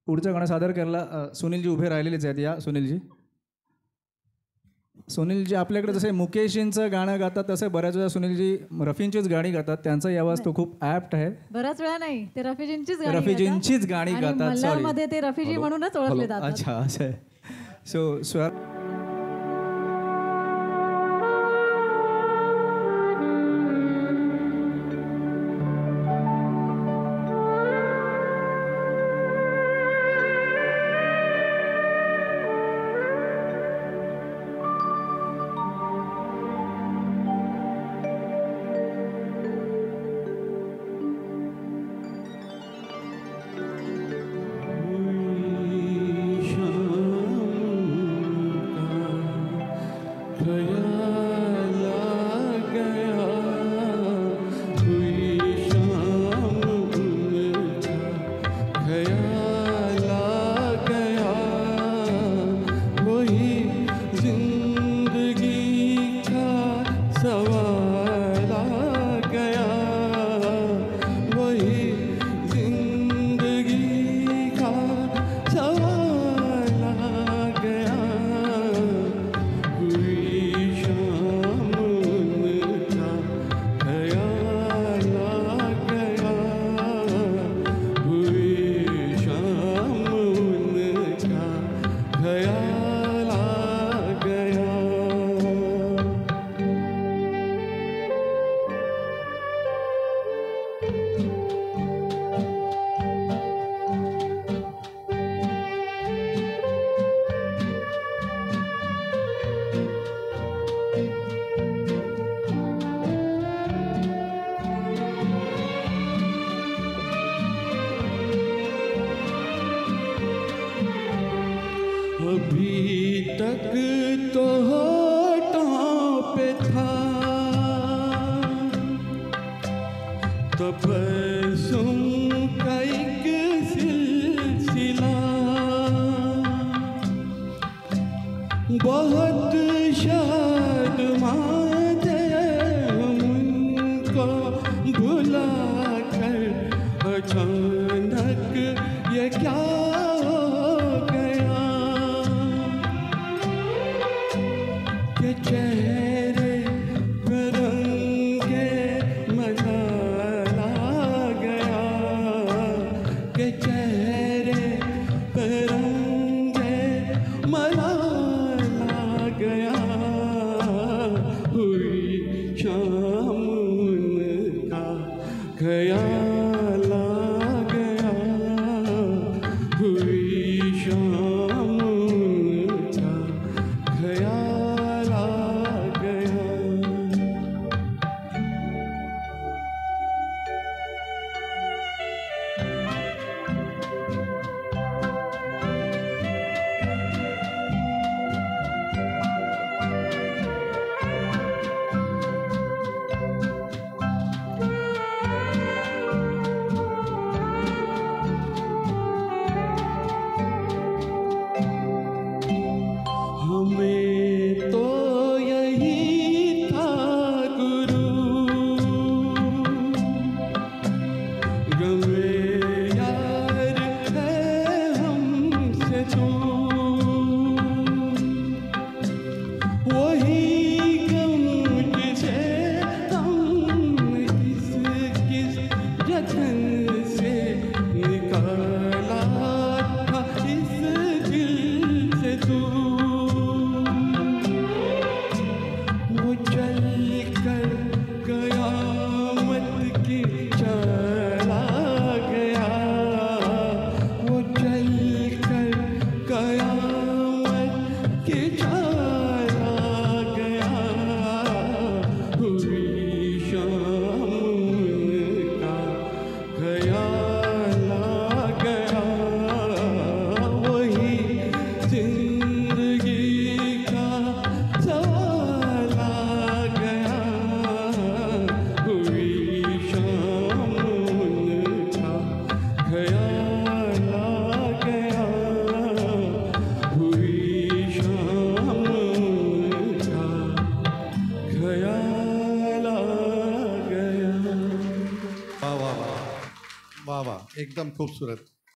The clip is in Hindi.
पुढचं गाणं सादर करायला सुनीलजी उभे राहिलेलेच आहेत. या सुनीलजी. सुनीलजी आपल्याकडे जसे मुकेशजींचं गाणं गातात तसे बऱ्याच वेळा सुनीलजी रफींचीच गाणी गातात. त्यांचाही आवाज तो खूप ॲप्ट आहे. बऱ्याच वेळा नाही, ते रफीजींचीच गाणी गातात. मल्याळमध्ये ते रफीजी म्हणूनच ओळखले जातात. अच्छा असं आहे. सो स्वर अभी तक तो होठों पे था तबस्सुम का एक सिलसिला, बहुत शादमां थे हम उनको भुला कर, अचानक ये क्या चेहरे पर रंगे मजा गया, के चेहरे पर रंगे मजा गया, हुई शाम उनका ख्याल आ गया, हुई शाम उनका ख्याल। हमें तो यही था गुरु, गमे यार है हमसे तू, वही गम जिसे हम किस जतन से निकाला था इस दिल से तू, कयामत की चला गया, वो चल कर कयामत की चला गया, हुई शाम उनका ख्याल आ गया, वही जिंदगी का सवाल आ गया, हुई शाम उनका ख्याल आ गया, हुई शाम उनका ख्याल आ गया। वाह वाह वाह वाह वाह, एकदम खूबसूरत।